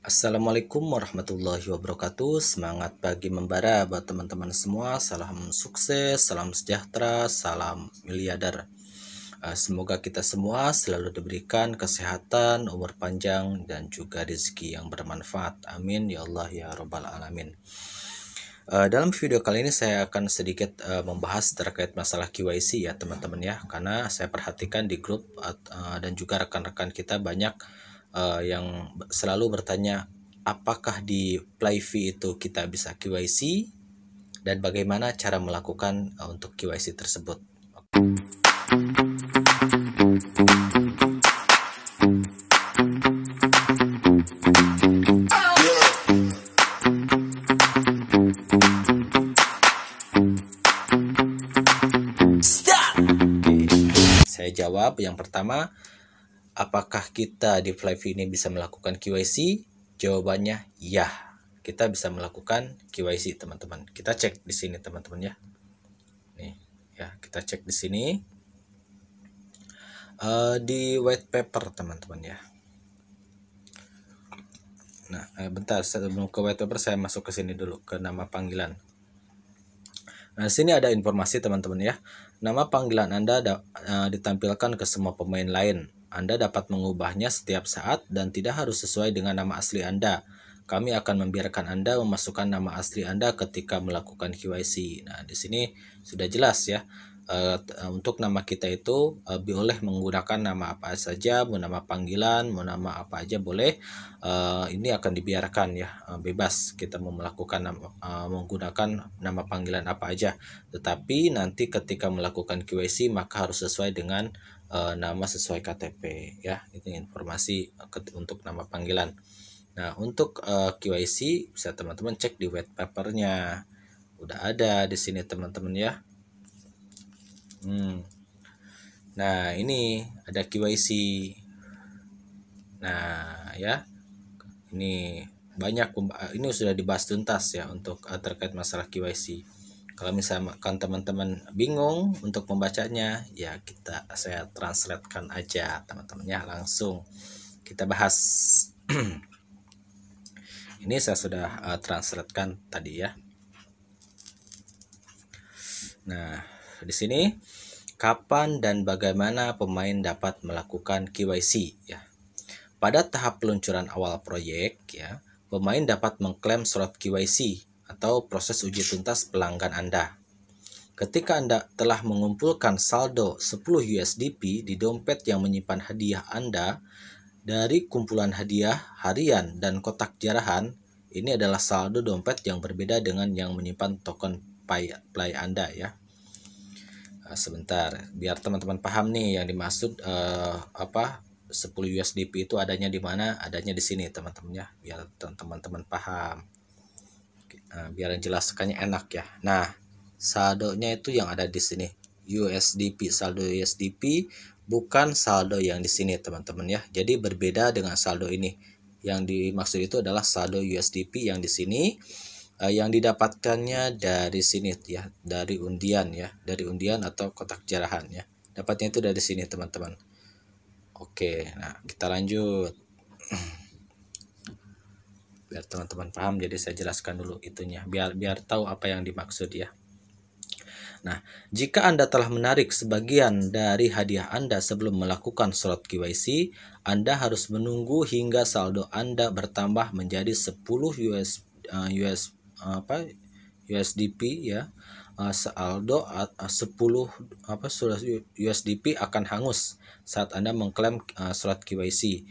Assalamualaikum warahmatullahi wabarakatuh. Semangat pagi membara buat teman-teman semua. Salam sukses, salam sejahtera, salam miliarder. Semoga kita semua selalu diberikan kesehatan, umur panjang, dan juga rezeki yang bermanfaat. Amin ya Allah ya Rabbal Alamin. Dalam video kali ini saya akan sedikit membahas terkait masalah KYC ya teman-teman ya, karena saya perhatikan di grup dan juga rekan-rekan kita banyak yang selalu bertanya apakah di Playvi itu kita bisa KYC dan bagaimana cara melakukan untuk KYC tersebut. Saya jawab yang pertama, apakah kita di Playvi ini bisa melakukan KYC? Jawabannya ya, kita bisa melakukan KYC teman-teman. Kita cek di sini teman-teman ya. Nih ya, kita cek di sini di white paper teman-teman ya. Nah, bentar sebelum ke white paper saya masuk ke sini dulu ke nama panggilan. Nah, di sini ada informasi teman-teman ya. Nama panggilan Anda ditampilkan ke semua pemain lain. Anda dapat mengubahnya setiap saat dan tidak harus sesuai dengan nama asli Anda. Kami akan membiarkan Anda memasukkan nama asli Anda ketika melakukan KYC. Nah, di sini sudah jelas ya. Untuk nama kita itu boleh menggunakan nama apa saja, mau nama panggilan, mau nama apa aja boleh. Ini akan dibiarkan ya, bebas kita mau melakukan menggunakan nama panggilan apa aja. Tetapi nanti ketika melakukan KYC maka harus sesuai dengan nama sesuai KTP ya. Itu informasi untuk nama panggilan. Nah, untuk KYC bisa teman-teman cek di white papernya. Udah ada di sini teman-teman ya. Nah, ini ada KYC. Nah, ya. Ini banyak, ini sudah dibahas tuntas ya untuk terkait masalah KYC. Kalau misalkan teman-teman bingung untuk membacanya, ya saya translatekan aja teman-teman ya, langsung kita bahas. Ini saya sudah translatekan tadi ya. Nah, di sini kapan dan bagaimana pemain dapat melakukan KYC ya. Pada tahap peluncuran awal proyek ya, pemain dapat mengklaim slot KYC atau proses uji tuntas pelanggan Anda. Ketika Anda telah mengumpulkan saldo 10 USDP di dompet yang menyimpan hadiah Anda dari kumpulan hadiah harian dan kotak jarahan, ini adalah saldo dompet yang berbeda dengan yang menyimpan token Play Anda ya. Sebentar, biar teman-teman paham nih yang dimaksud 10 USDP itu adanya di mana? Adanya di sini teman-teman ya, biar teman-teman paham. Biar jelaskannya enak ya. Nah, saldonya itu yang ada di sini. USDP, saldo USDP bukan saldo yang di sini teman-teman ya. Jadi berbeda dengan saldo ini. Yang dimaksud itu adalah saldo USDP yang di sini. Yang didapatkannya dari sini ya, dari undian ya, dari undian atau kotak jarahan ya. Dapatnya itu dari sini teman-teman. Oke, nah kita lanjut. Biar teman-teman paham, jadi saya jelaskan dulu itunya, biar tahu apa yang dimaksud ya. Nah, jika Anda telah menarik sebagian dari hadiah Anda sebelum melakukan slot KYC, Anda harus menunggu hingga saldo Anda bertambah menjadi 10 USDP ya. Saldo 10 USDP akan hangus saat Anda mengklaim slot KYC.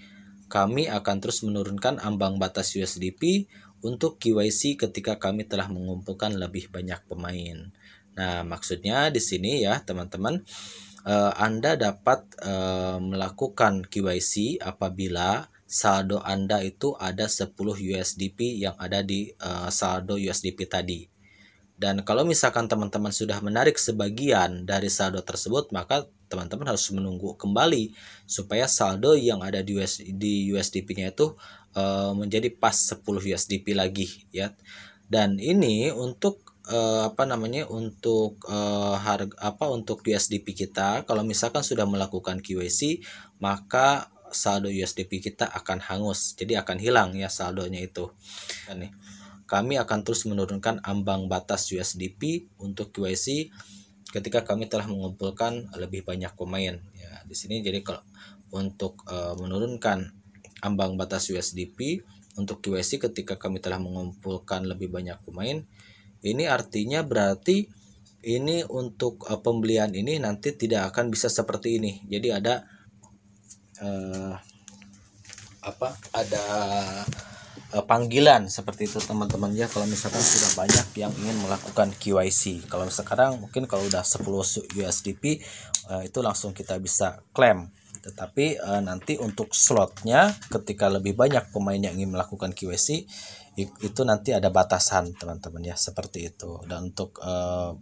Kami akan terus menurunkan ambang batas USDP untuk KYC ketika kami telah mengumpulkan lebih banyak pemain. Nah, maksudnya di sini ya teman-teman, Anda dapat melakukan KYC apabila saldo Anda itu ada 10 USDP yang ada di saldo USDP tadi. Dan kalau misalkan teman-teman sudah menarik sebagian dari saldo tersebut, maka teman-teman harus menunggu kembali supaya saldo yang ada di USDP-nya itu menjadi pas 10 USDP lagi ya. Dan ini untuk untuk USDP kita, kalau misalkan sudah melakukan KYC maka saldo USDP kita akan hangus, jadi akan hilang ya saldonya itu. Nih, kami akan terus menurunkan ambang batas USDP untuk KYC ketika kami telah mengumpulkan lebih banyak pemain. Ya, di sini jadi kalau untuk menurunkan ambang batas USDP untuk KYC ketika kami telah mengumpulkan lebih banyak pemain, ini artinya berarti ini untuk pembelian ini nanti tidak akan bisa seperti ini. Jadi ada panggilan seperti itu teman-teman ya, kalau misalkan sudah banyak yang ingin melakukan KYC. Kalau sekarang mungkin kalau udah 10 USDP itu langsung kita bisa klaim. Tetapi nanti untuk slotnya ketika lebih banyak pemain yang ingin melakukan KYC itu nanti ada batasan teman-teman ya, seperti itu. Dan untuk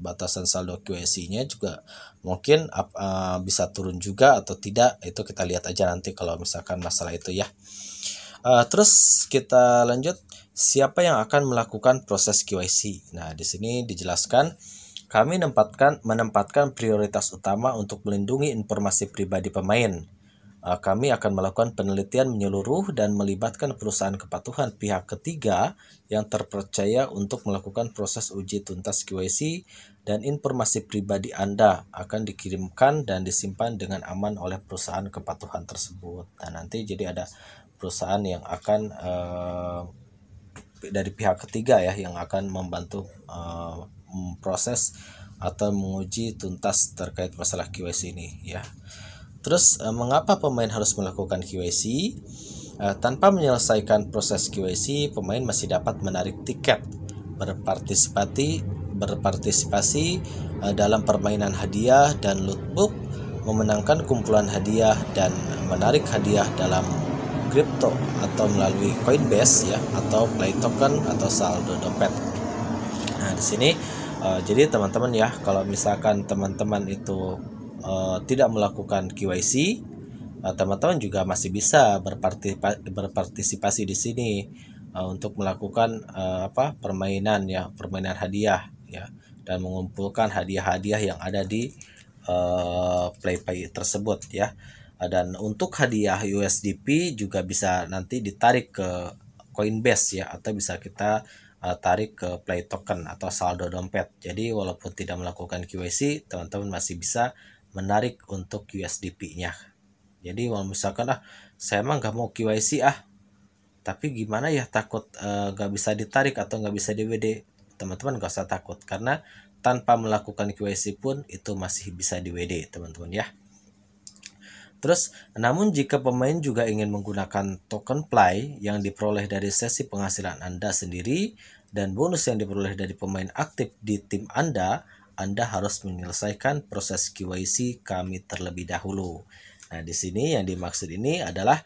batasan saldo KYC-nya juga mungkin bisa turun juga atau tidak, itu kita lihat aja nanti kalau misalkan masalah itu ya. Terus kita lanjut, siapa yang akan melakukan proses KYC? Nah, di sini dijelaskan kami menempatkan prioritas utama untuk melindungi informasi pribadi pemain. Kami akan melakukan penelitian menyeluruh dan melibatkan perusahaan kepatuhan pihak ketiga yang terpercaya untuk melakukan proses uji tuntas KYC, dan informasi pribadi Anda akan dikirimkan dan disimpan dengan aman oleh perusahaan kepatuhan tersebut. Nah, nanti jadi ada perusahaan yang akan dari pihak ketiga ya yang akan membantu memproses atau menguji tuntas terkait masalah KYC ini ya. Terus mengapa pemain harus melakukan KYC? Tanpa menyelesaikan proses KYC, pemain masih dapat menarik tiket, berpartisipasi dalam permainan hadiah dan lootbook, memenangkan kumpulan hadiah, dan menarik hadiah dalam kripto atau melalui Coinbase ya, atau Play Token atau saldo dompet. Nah, di sini jadi teman-teman ya, kalau misalkan teman-teman itu tidak melakukan KYC, teman-teman juga masih bisa berpartisipasi di sini untuk melakukan permainan hadiah ya, dan mengumpulkan hadiah-hadiah yang ada di PlayPay tersebut ya. Dan untuk hadiah USDP juga bisa nanti ditarik ke Coinbase ya, atau bisa kita tarik ke Play Token atau saldo dompet. Jadi walaupun tidak melakukan KYC, teman-teman masih bisa menarik untuk USDP-nya. Jadi kalau misalkan saya emang nggak mau KYC tapi gimana ya, takut nggak bisa ditarik atau nggak bisa di-WD, teman-teman nggak usah takut, karena tanpa melakukan KYC pun itu masih bisa di-WD teman-teman ya. Terus, namun jika pemain juga ingin menggunakan token play yang diperoleh dari sesi penghasilan Anda sendiri dan bonus yang diperoleh dari pemain aktif di tim Anda harus menyelesaikan proses KYC kami terlebih dahulu. Nah, di sini yang dimaksud ini adalah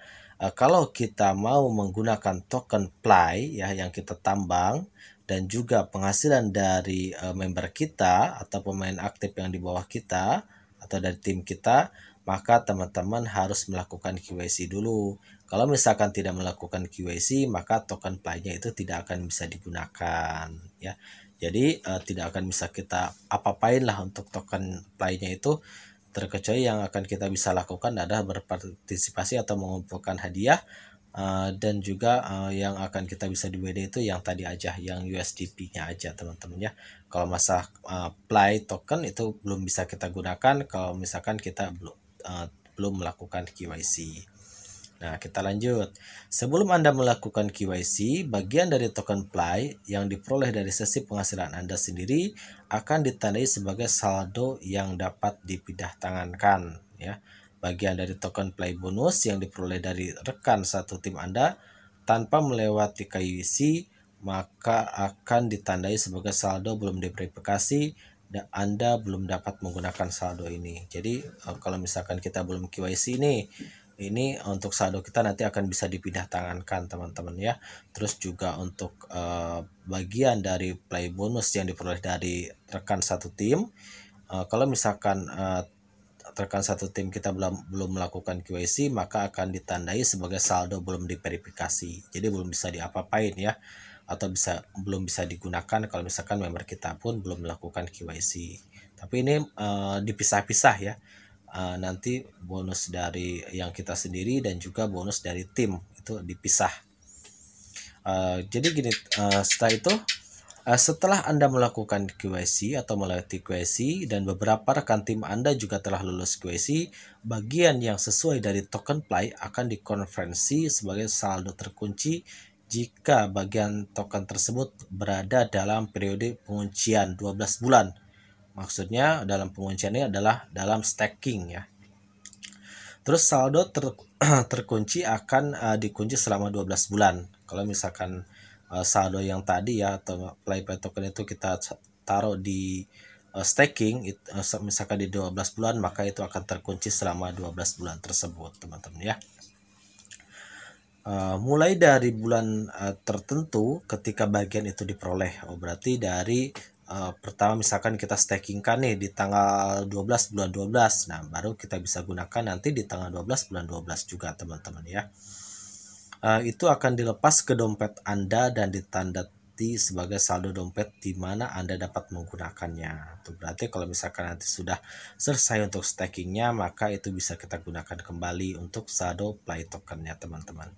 kalau kita mau menggunakan token play ya yang kita tambang dan juga penghasilan dari member kita atau pemain aktif yang di bawah kita atau dari tim kita, maka teman-teman harus melakukan KYC dulu. Kalau misalkan tidak melakukan KYC, maka token play-nya itu tidak akan bisa digunakan ya. Jadi tidak akan bisa kita apa-apain lah untuk token play-nya itu, terkecuali yang akan kita bisa lakukan adalah berpartisipasi atau mengumpulkan hadiah, dan juga yang akan kita bisa di-WD itu yang tadi aja, yang USDP-nya aja teman-teman ya. Kalau masalah play token itu belum bisa kita gunakan kalau misalkan kita belum melakukan KYC. Nah, kita lanjut. Sebelum Anda melakukan KYC, bagian dari token play yang diperoleh dari sesi penghasilan Anda sendiri akan ditandai sebagai saldo yang dapat dipindah tangankan ya. Bagian dari token play bonus yang diperoleh dari rekan satu tim Anda tanpa melewati KYC, maka akan ditandai sebagai saldo belum diverifikasi dan Anda belum dapat menggunakan saldo ini. Jadi kalau misalkan kita belum KYC ini untuk saldo kita nanti akan bisa dipindah tangankan teman-teman ya. Terus juga untuk bagian dari play bonus yang diperoleh dari rekan satu tim, kalau misalkan rekan satu tim kita belum melakukan KYC, maka akan ditandai sebagai saldo belum diverifikasi. Jadi belum bisa diapa-apain ya, atau belum bisa digunakan kalau misalkan member kita pun belum melakukan KYC. Tapi ini dipisah-pisah ya. nanti bonus dari yang kita sendiri dan juga bonus dari tim itu dipisah. Jadi gini, setelah itu setelah Anda melakukan QIC atau melewati QIC dan beberapa rekan tim Anda juga telah lulus QIC, bagian yang sesuai dari token play akan dikonversi sebagai saldo terkunci jika bagian token tersebut berada dalam periode penguncian 12 bulan. Maksudnya dalam penguncian ini adalah dalam staking ya. Terus saldo terkunci akan dikunci selama 12 bulan. Kalau misalkan saldo yang tadi ya atau play token itu kita taruh di staking misalkan di 12 bulan, maka itu akan terkunci selama 12 bulan tersebut, teman-teman ya. Mulai dari bulan tertentu ketika bagian itu diperoleh. Berarti dari pertama misalkan kita stakingkan nih di tanggal 12 bulan 12. Nah, baru kita bisa gunakan nanti di tanggal 12 bulan 12 juga, teman-teman ya. Itu akan dilepas ke dompet Anda dan ditandai sebagai saldo dompet di mana Anda dapat menggunakannya. Itu berarti kalau misalkan nanti sudah selesai untuk stakingnya, maka itu bisa kita gunakan kembali untuk saldo play tokennya, teman-teman.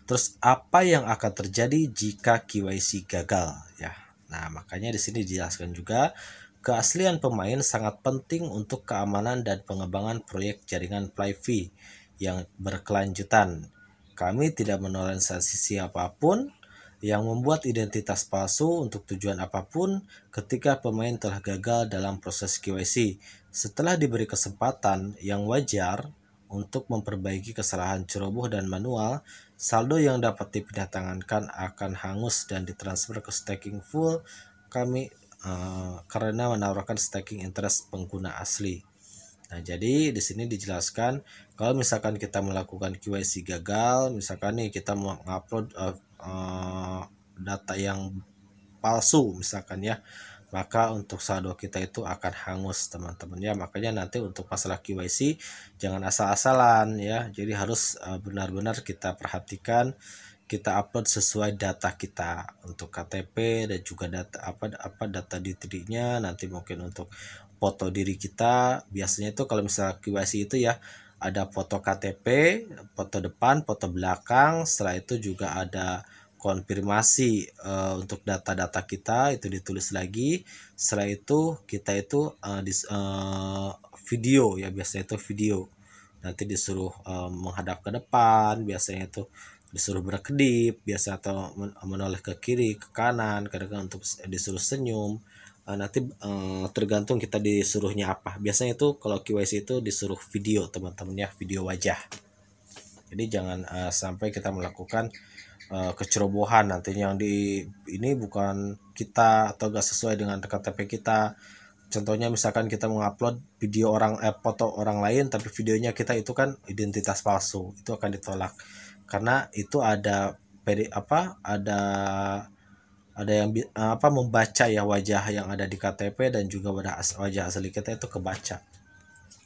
Terus apa yang akan terjadi jika KYC gagal ya? Nah, makanya di sini dijelaskan juga keaslian pemain sangat penting untuk keamanan dan pengembangan proyek jaringan PlayV yang berkelanjutan. Kami tidak menoleransi siapapun yang membuat identitas palsu untuk tujuan apapun ketika pemain telah gagal dalam proses KYC. Setelah diberi kesempatan yang wajar untuk memperbaiki kesalahan ceroboh dan manual, saldo yang dapat dipindah-tangankan akan hangus dan ditransfer ke staking full kami karena menawarkan staking interest pengguna asli. Nah, jadi di sini dijelaskan kalau misalkan kita melakukan KYC gagal, misalkan nih kita mengupload data yang palsu misalkan ya, maka untuk saldo kita itu akan hangus, teman-teman ya. Makanya nanti untuk masalah KYC jangan asal-asalan ya. Jadi harus benar-benar kita perhatikan, kita upload sesuai data kita untuk KTP dan juga data data dirinya. Nanti mungkin untuk foto diri kita, biasanya itu kalau misalnya KYC itu ya ada foto KTP, foto depan, foto belakang. Setelah itu juga ada konfirmasi untuk data-data kita itu ditulis lagi. Setelah itu kita itu video ya, biasanya itu video. Nanti disuruh menghadap ke depan, biasanya itu disuruh berkedip, biasa atau menoleh ke kiri, ke kanan, kadang-kadang untuk disuruh senyum. Nanti tergantung kita disuruhnya apa. Biasanya itu kalau KYC itu disuruh video, teman-teman ya, video wajah. Jadi jangan sampai kita melakukan kecerobohan nantinya yang di ini bukan kita atau gak sesuai dengan KTP kita. Contohnya misalkan kita mengupload video foto orang lain tapi videonya kita itu kan identitas palsu, itu akan ditolak karena itu ada ada yang membaca ya wajah yang ada di KTP dan juga wajah asli kita itu kebaca,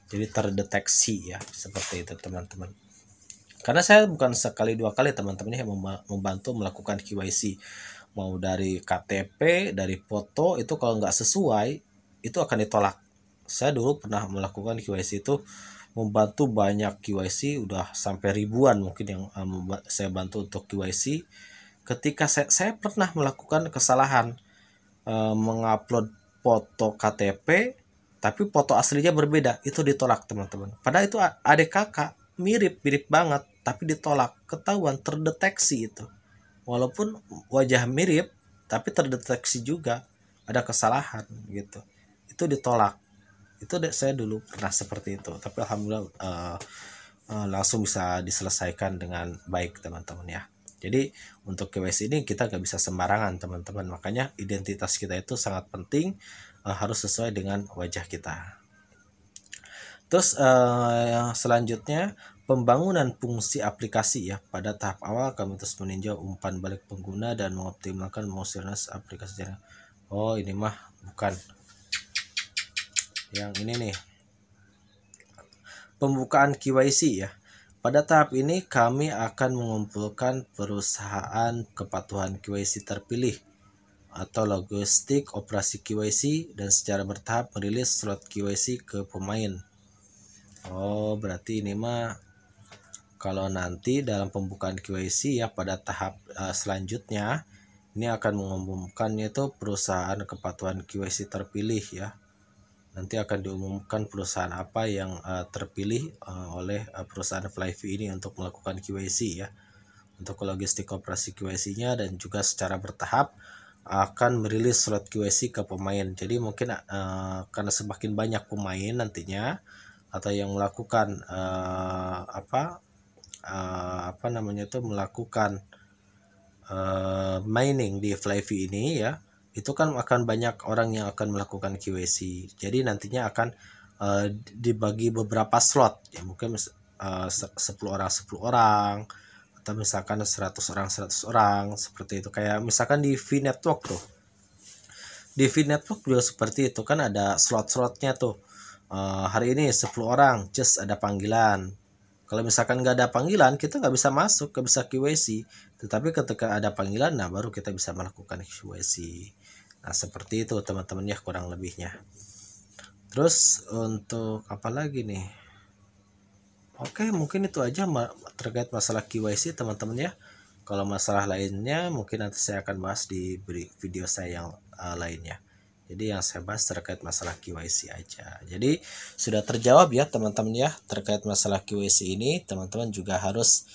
jadi terdeteksi ya, seperti itu teman-teman. Karena saya bukan sekali dua kali teman-teman yang membantu melakukan KYC, mau dari KTP, dari foto itu kalau nggak sesuai itu akan ditolak. Saya dulu pernah melakukan KYC itu, membantu banyak KYC, udah sampai ribuan mungkin yang saya bantu untuk KYC. Ketika saya pernah melakukan kesalahan mengupload foto KTP tapi foto aslinya berbeda, itu ditolak teman-teman. Padahal itu adik kakak, mirip banget, tapi ditolak, ketahuan, terdeteksi itu. Walaupun wajah mirip tapi terdeteksi juga ada kesalahan gitu, itu ditolak. Itu saya dulu pernah seperti itu, tapi alhamdulillah langsung bisa diselesaikan dengan baik teman-teman ya. Jadi untuk KYC ini kita gak bisa sembarangan teman-teman, makanya identitas kita itu sangat penting, harus sesuai dengan wajah kita. Terus selanjutnya pembangunan fungsi aplikasi ya. Pada tahap awal kami terus meninjau umpan balik pengguna dan mengoptimalkan fungsionalitas aplikasi jaringan. Oh, ini mah bukan yang ini nih, pembukaan KYC ya. Pada tahap ini kami akan mengumpulkan perusahaan kepatuhan KYC terpilih atau logistik operasi KYC dan secara bertahap merilis slot KYC ke pemain. Oh, berarti ini mah kalau nanti dalam pembukaan KYC ya pada tahap selanjutnya ini akan mengumumkannya itu perusahaan kepatuhan KYC terpilih ya. Nanti akan diumumkan perusahaan apa yang terpilih oleh perusahaan Flyvee ini untuk melakukan KYC ya. Untuk logistik operasi KYC-nya dan juga secara bertahap akan merilis slot KYC ke pemain. Jadi mungkin karena semakin banyak pemain nantinya atau yang melakukan apa namanya itu melakukan mining di Flyvee ini ya, itu kan akan banyak orang yang akan melakukan KYC. Jadi nantinya akan dibagi beberapa slot ya, mungkin 10 orang 10 orang atau misalkan 100 orang 100 orang seperti itu. Kayak misalkan di V-Network tuh. Di V-Network juga seperti itu kan, ada slot-slotnya tuh. Hari ini 10 orang, just ada panggilan. Kalau misalkan nggak ada panggilan, kita nggak bisa masuk, nggak bisa KYC. Tetapi ketika ada panggilan, nah baru kita bisa melakukan KYC. Nah seperti itu teman-teman ya kurang lebihnya. Terus untuk apa lagi nih? Oke, mungkin itu aja terkait masalah KYC teman-teman ya. Kalau masalah lainnya mungkin nanti saya akan bahas di video saya yang lainnya. Jadi yang saya bahas terkait masalah KYC aja. Jadi sudah terjawab ya teman-teman ya terkait masalah KYC ini. Teman-teman juga harus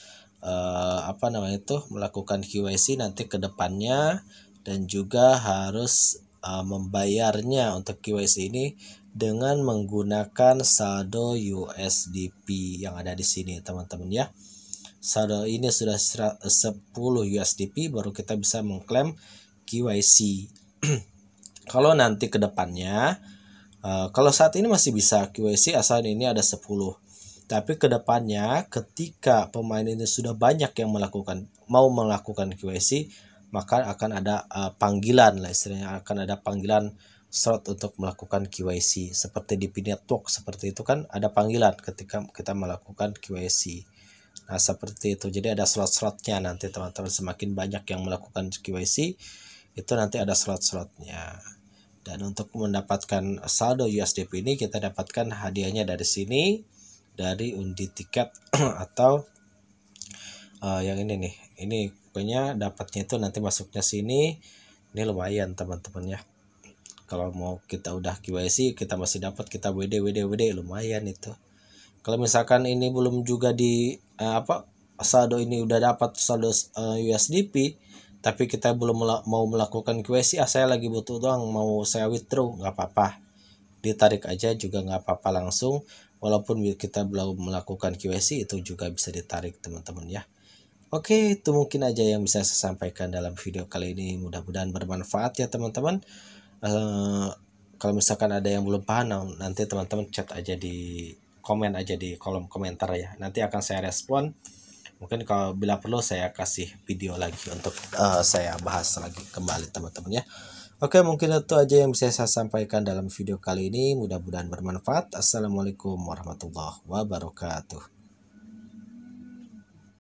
apa namanya itu melakukan KYC nanti ke depannya, dan juga harus membayarnya untuk KYC ini dengan menggunakan saldo USDP yang ada di sini teman-teman ya. Saldo ini sudah 10 USDP baru kita bisa mengklaim KYC. Kalau nanti ke depannya, kalau saat ini masih bisa KYC asal ini ada 10. Tapi ke depannya ketika pemain ini sudah banyak yang mau melakukan KYC, maka akan ada panggilan lah istilahnya, akan ada panggilan slot untuk melakukan KYC. Seperti di V-Network seperti itu kan ada panggilan ketika kita melakukan KYC. Nah seperti itu, jadi ada slot-slotnya nanti teman-teman, semakin banyak yang melakukan KYC itu nanti ada slot-slotnya. Dan untuk mendapatkan saldo USDP ini kita dapatkan hadiahnya dari sini, dari undi tiket atau yang ini nih, ini pokoknya dapatnya itu nanti masuknya sini. Ini lumayan teman-teman ya, kalau mau kita udah KYC kita masih dapat, kita WD lumayan itu. Kalau misalkan ini belum juga di saldo ini udah dapat saldo USDP tapi kita belum mau melakukan KYC, saya lagi butuh doang, mau saya withdraw, nggak apa-apa, ditarik aja juga nggak apa-apa langsung, walaupun kita belum melakukan KYC itu juga bisa ditarik teman-teman ya. Oke, itu mungkin aja yang bisa saya sampaikan dalam video kali ini, mudah-mudahan bermanfaat ya teman-teman. Kalau misalkan ada yang belum paham, nanti teman-teman chat aja di komen aja di kolom komentar ya, nanti akan saya respon. Mungkin kalau bila perlu saya kasih video lagi untuk saya bahas lagi kembali teman-teman ya. Oke, mungkin itu aja yang bisa saya sampaikan dalam video kali ini, mudah-mudahan bermanfaat. Assalamualaikum warahmatullahi wabarakatuh.